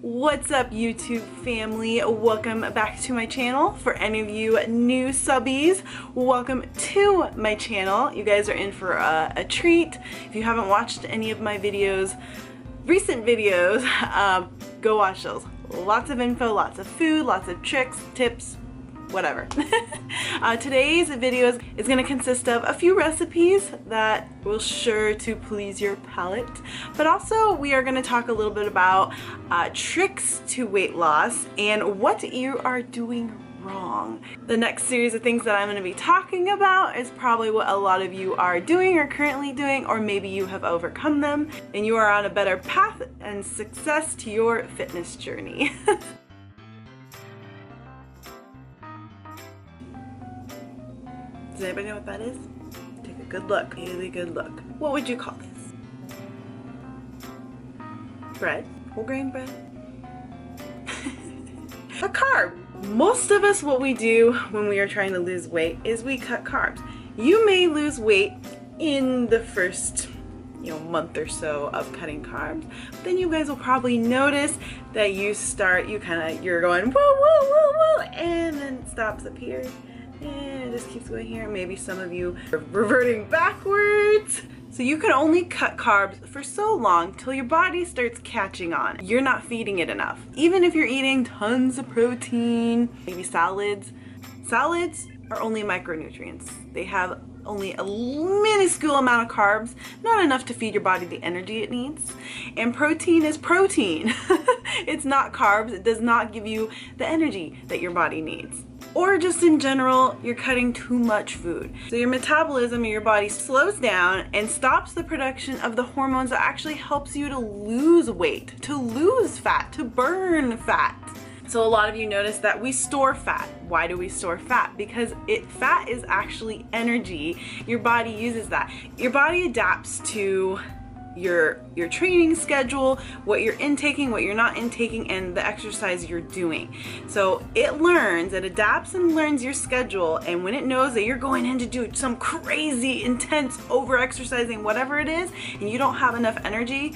What's up, YouTube family? Welcome back to my channel. For any of you new subbies, welcome to my channel. You guys are in for a treat. If you haven't watched any of my videos, recent videos, go watch those. Lots of info, lots of food, lots of tricks, tips, whatever. Today's video is going to consist of a few recipes that will sure to please your palate, but also we are going to talk a little bit about tricks to weight loss and what you are doing wrong. The next series of things that I'm going to be talking about is probably what a lot of you are doing or currently doing, or maybe you have overcome them and you are on a better path and success to your fitness journey. Does anybody know what that is? Take a good look, really good look. What would you call this? Bread? Whole grain bread? A carb. Most of us, what we do when we are trying to lose weight is we cut carbs. You may lose weight in the first month or so of cutting carbs, but then you guys will probably notice that you're going whoa, whoa, whoa, whoa, and then it stops up here. And it just keeps going here. Maybe some of you are reverting backwards. So you can only cut carbs for so long till your body starts catching on. You're not feeding it enough. Even if you're eating tons of protein, maybe salads. Salads are only micronutrients. They have only a minuscule amount of carbs, not enough to feed your body the energy it needs. And protein is protein. It's not carbs. It does not give you the energy that your body needs. Or just in general, you're cutting too much food. So your metabolism in your body slows down and stops the production of the hormones that actually helps you to lose weight, to lose fat, to burn fat. So a lot of you notice that we store fat. Why do we store fat? Because fat is actually energy. Your body uses that. Your body adapts to your training schedule, what you're intaking, what you're not intaking, and the exercise you're doing. So it adapts and learns your schedule, and when it knows that you're going in to do some crazy, intense, over-exercising, whatever it is, and you don't have enough energy,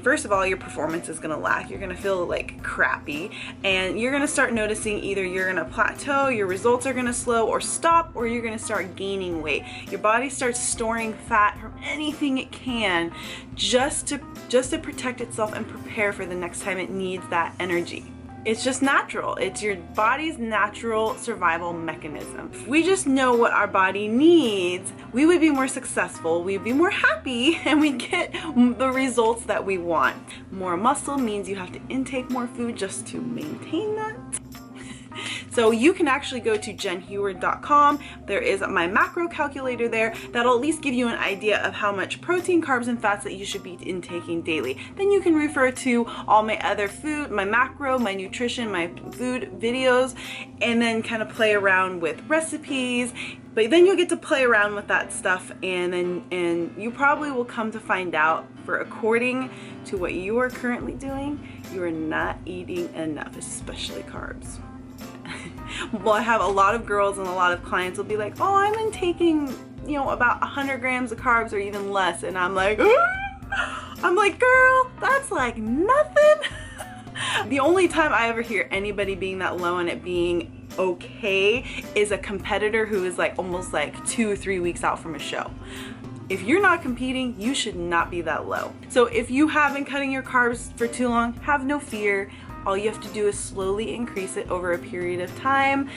first of all, your performance is gonna lack. You're gonna feel like crappy, and you're gonna start noticing either you're gonna plateau, your results are gonna slow or stop, or you're gonna start gaining weight. Your body starts storing fat from anything it can just to protect itself and prepare for the next time it needs that energy. It's just natural. It's your body's natural survival mechanism. If we just know what our body needs, we would be more successful, we'd be more happy, and we'd get the results that we want. More muscle means you have to intake more food just to maintain that. So you can actually go to jenheward.com. There is my macro calculator there that'll at least give you an idea of how much protein, carbs, and fats that you should be intaking daily. Then you can refer to all my other food, my macro, my nutrition, my food videos, and then kind of play around with recipes. But then you'll get to play around with that stuff, and you probably will come to find out, for according to what you are currently doing, you are not eating enough, especially carbs. Well, I have a lot of girls and a lot of clients will be like, oh, I'm intaking, about 100 grams of carbs or even less. And I'm like, girl, that's like nothing. The only time I ever hear anybody being that low and it being okay is a competitor who is almost 2 or 3 weeks out from a show. If you're not competing, you should not be that low. So if you have been cutting your carbs for too long, have no fear. All you have to do is slowly increase it over a period of time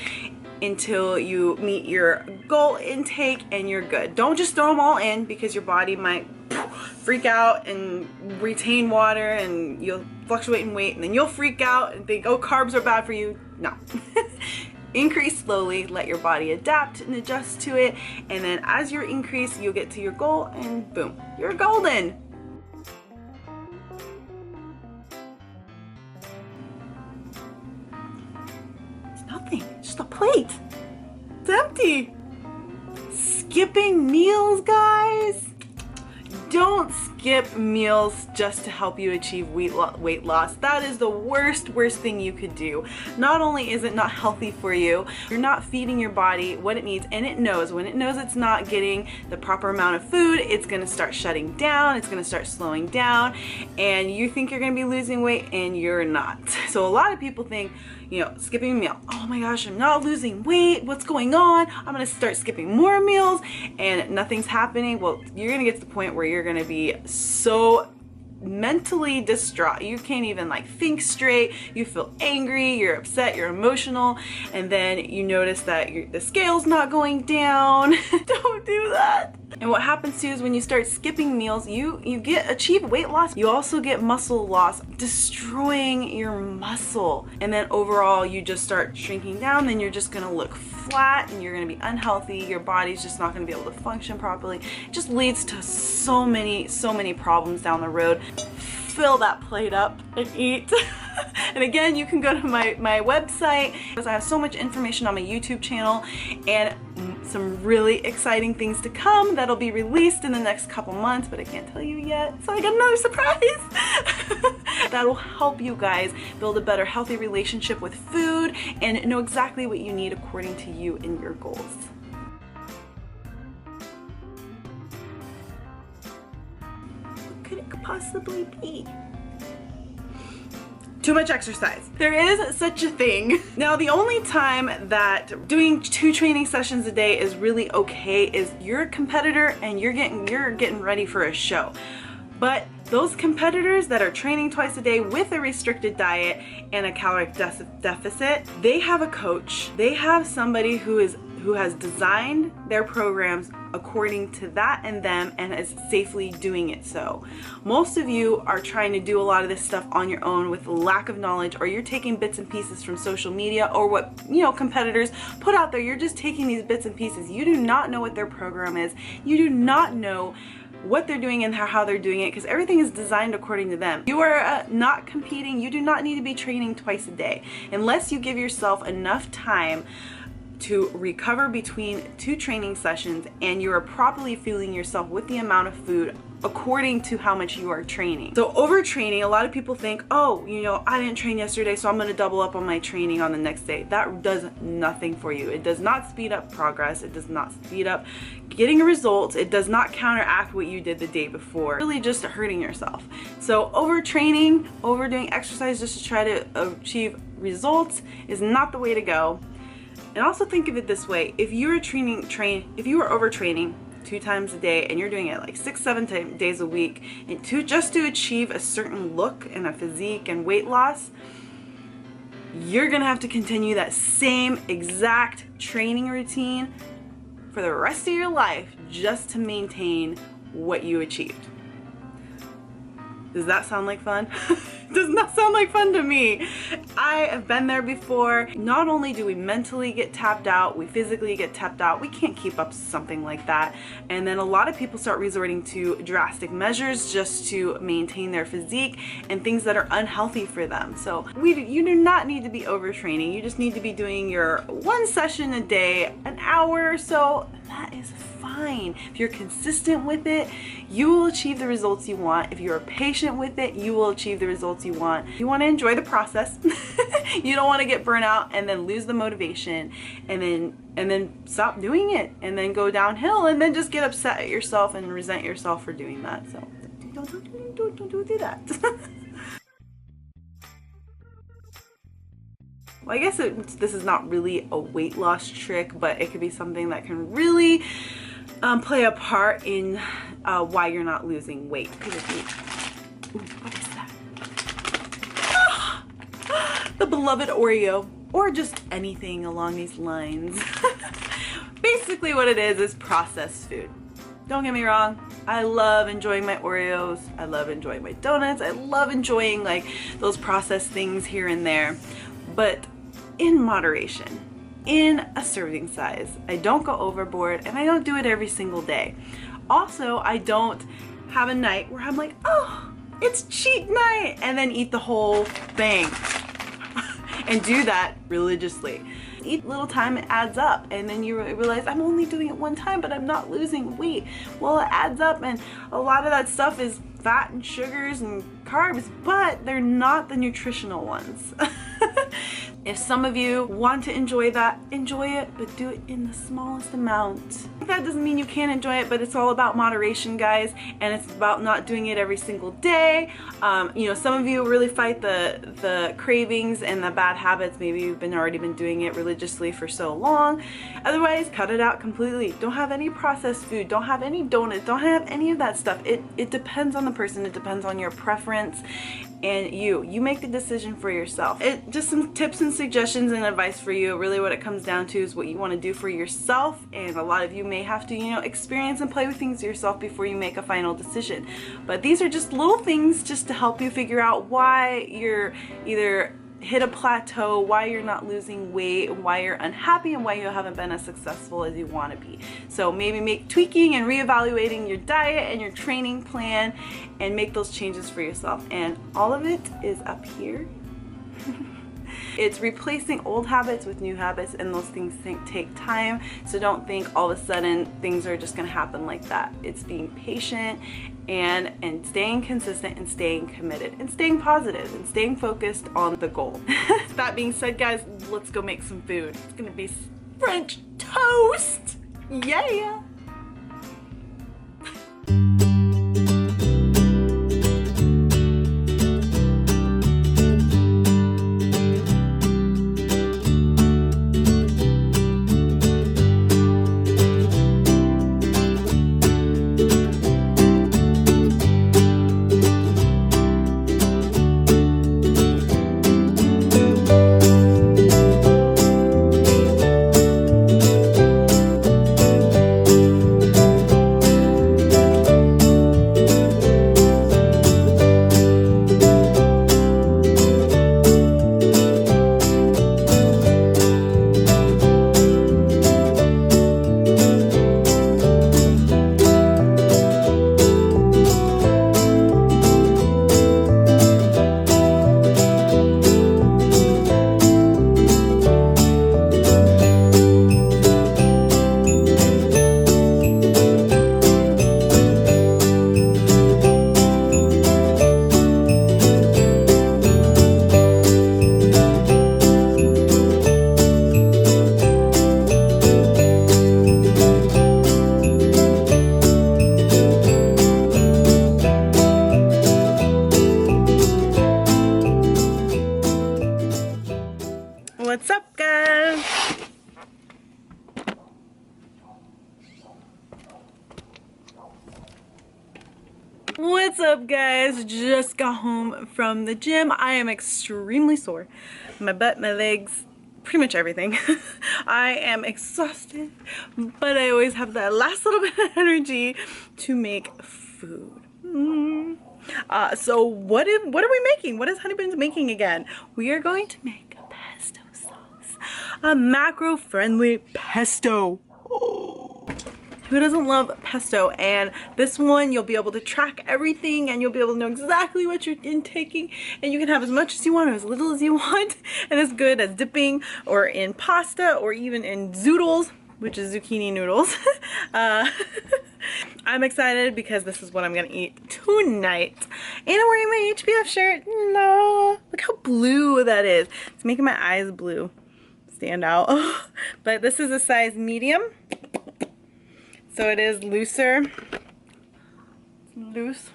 until you meet your goal intake and you're good. Don't just throw them all in, because your body might freak out and retain water and you'll fluctuate in weight, and then you'll freak out and think, oh, carbs are bad for you. No. Increase slowly, let your body adapt and adjust to it, and then as you increase, you'll get to your goal and boom, you're golden. Just a plate. It's empty. Skipping meals, guys. Don't skip skip meals just to help you achieve weight loss. That is the worst thing you could do. Not only is it not healthy for you, you're not feeding your body what it needs, and it knows. When it knows it's not getting the proper amount of food, it's gonna start shutting down, it's gonna start slowing down, and you think you're gonna be losing weight and you're not. So a lot of people think, you know, skipping a meal, oh my gosh, I'm not losing weight, what's going on? I'm gonna start skipping more meals and nothing's happening. Well, you're gonna get to the point where you're gonna be so mentally distraught. You can't even like think straight. You feel angry, you're upset, you're emotional, and then you notice that the scale's not going down. Don't do that. And what happens too is when you start skipping meals, you achieve weight loss. You also get muscle loss, destroying your muscle. And then overall, you just start shrinking down. Then you're just gonna look flat and you're gonna be unhealthy. Your body's just not gonna be able to function properly. It just leads to so many problems down the road. Fill that plate up and eat. And again, you can go to my website because I have so much information on my YouTube channel and some really exciting things to come that'll be released in the next couple months, but I can't tell you yet, so I got another surprise. That'll help you guys build a better, healthy relationship with food and know exactly what you need according to you and your goals. What could it possibly be? Too much exercise. There is such a thing. Now, the only time that doing 2 training sessions a day is really okay is you're a competitor and you're getting ready for a show. But those competitors that are training twice a day with a restricted diet and a caloric deficit, they have a coach. They have somebody who has designed their programs according to that and them and is safely doing it so. Most of you are trying to do a lot of this stuff on your own with lack of knowledge, or you're taking bits and pieces from social media or what, you know, competitors put out there. You're just taking these bits and pieces. You do not know what their program is. You do not know what they're doing and how they're doing it, because everything is designed according to them. You are not competing. You do not need to be training twice a day unless you give yourself enough time to recover between 2 training sessions and you are properly fueling yourself with the amount of food according to how much you are training. So overtraining, a lot of people think, oh, you know, I didn't train yesterday, so I'm gonna double up on my training on the next day. That does nothing for you. It does not speed up progress. It does not speed up getting results. It does not counteract what you did the day before. Really just hurting yourself. So overtraining, overdoing exercise just to try to achieve results is not the way to go. And also think of it this way: if you were overtraining 2 times a day and you're doing it like 6-7 days a week, and just to achieve a certain look and a physique and weight loss, you're gonna have to continue that same exact training routine for the rest of your life just to maintain what you achieved. Does that sound like fun? Does not sound like fun to me. I have been there before. Not only do we mentally get tapped out, we physically get tapped out. We can't keep up something like that. And then a lot of people start resorting to drastic measures just to maintain their physique and things that are unhealthy for them. So you do not need to be overtraining. You just need to be doing your 1 session a day, an hour or so. That is fine. If you're consistent with it, you will achieve the results you want. If you're patient with it, you will achieve the results you want. You want to enjoy the process. You don't want to get burnt out and then lose the motivation and then stop doing it and then go downhill and then just get upset at yourself and resent yourself for doing that. So don't do that. Well, I guess this is not really a weight loss trick, but it could be something that can really play a part in why you're not losing weight. Ooh, what is that? The beloved Oreo, or just anything along these lines. Basically what it is processed food. Don't get me wrong, I love enjoying my Oreos, I love enjoying my donuts, I love enjoying like those processed things here and there, but in moderation, in a serving size. I don't go overboard and I don't do it every single day. Also, I don't have a night where I'm like, oh, it's cheat night, and then eat the whole thing and do that religiously. Each little time it adds up, and then you realize I'm only doing it 1 time but I'm not losing weight. Well, it adds up, and a lot of that stuff is fat and sugars and carbs, but they're not the nutritional ones. If some of you want to enjoy that, enjoy it, but do it in the smallest amount. That doesn't mean you can't enjoy it, but it's all about moderation, guys, and it's about not doing it every single day. You know, some of you really fight the cravings and the bad habits. Maybe you've already been doing it religiously for so long. Otherwise, cut it out completely. Don't have any processed food. Don't have any donuts. Don't have any of that stuff. It depends on the person. It depends on your preference. And you make the decision for yourself. Just some tips and suggestions and advice for you. Really what it comes down to is what you want to do for yourself, and a lot of you may have to, you know, experience and play with things yourself before you make a final decision. But these are just little things just to help you figure out why you're either hit a plateau, why you're not losing weight, why you're unhappy, and why you haven't been as successful as you want to be. So maybe tweaking and reevaluating your diet and your training plan and make those changes for yourself. And all of it is up here. It's replacing old habits with new habits, and those things take time. So don't think all of a sudden things are just going to happen like that. It's being patient and staying consistent and staying committed and staying positive and staying focused on the goal. That being said, guys, let's go make some food. It's going to be French toast. Yeah. What's up, guys? What's up, guys? Just got home from the gym. I am extremely sore. My butt, my legs, pretty much everything. I am exhausted, but I always have that last little bit of energy to make food. So what are we making? What is HunnyBuns making again? We are going to make a pesto sauce. A macro-friendly pesto. Oh. Who doesn't love pesto? And this one, you'll be able to track everything and you'll be able to know exactly what you're intaking, and you can have as much as you want or as little as you want, and it's good as dipping or in pasta or even in zoodles, which is zucchini noodles. I'm excited because this is what I'm gonna eat tonight. And I'm wearing my HBF shirt. No, look how blue that is. It's making my eyes blue stand out. But this is a size medium, so it is looser. Loose.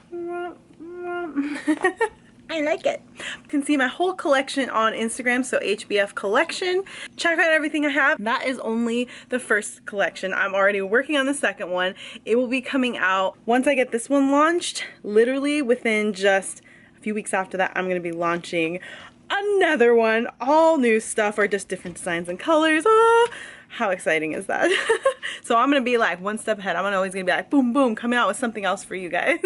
I like it. You can see my whole collection on Instagram, so HBF collection. Check out everything I have. That is only the first collection. I'm already working on the second one. It will be coming out once I get this one launched. Literally within just a few weeks after that, I'm going to be launching another one. All new stuff, or just different designs and colors. Oh, how exciting is that? So I'm going to be like one step ahead. I'm always going to be like boom, boom, coming out with something else for you guys.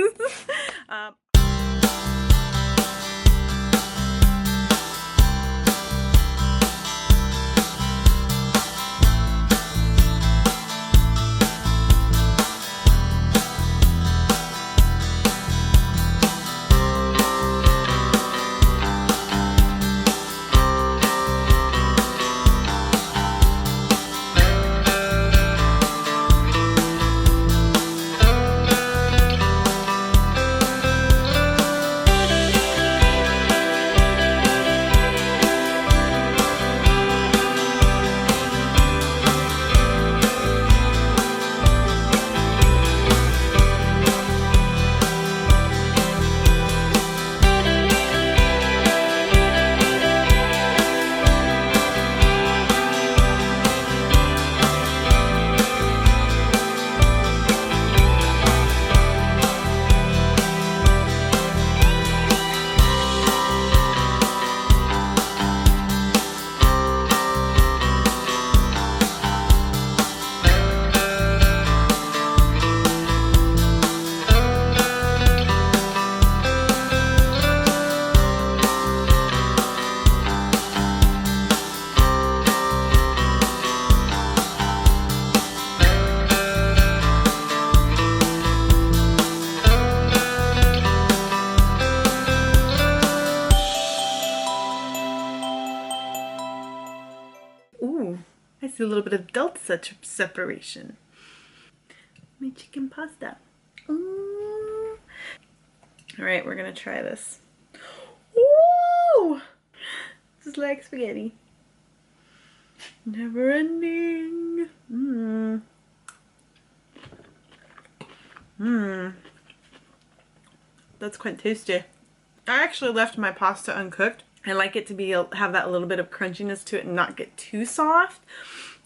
see a little bit of delta separation. My chicken pasta. Ooh. All right, we're gonna try this. Ooh! Just like spaghetti. Never ending. Mmm. Mmm. That's quite tasty. I actually left my pasta uncooked. I like it to have that little bit of crunchiness to it and not get too soft.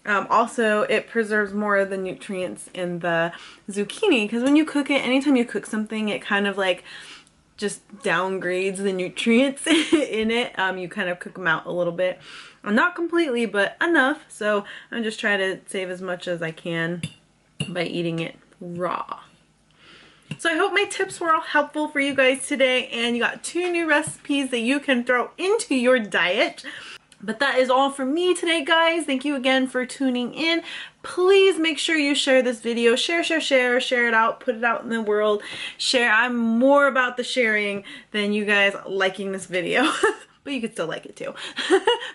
Also, it preserves more of the nutrients in the zucchini, because when you cook it, anytime you cook something, it kind of like just downgrades the nutrients in it. You kind of cook them out a little bit. Not completely, but enough. So I'm just trying to save as much as I can by eating it raw. So I hope my tips were all helpful for you guys today, and you got 2 new recipes that you can throw into your diet. But that is all for me today, guys. Thank you again for tuning in. Please make sure you share this video. Share it out, put it out in the world. Share. I'm more about the sharing than you guys liking this video. But you could still like it too.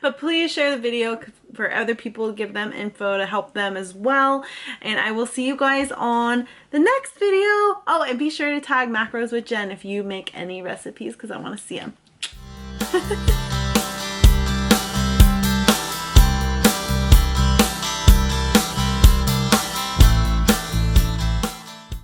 But please share the video for other people, give them info to help them as well. And I will see you guys on the next video. Oh, and be sure to tag Macros with Jen if you make any recipes, because I want to see them.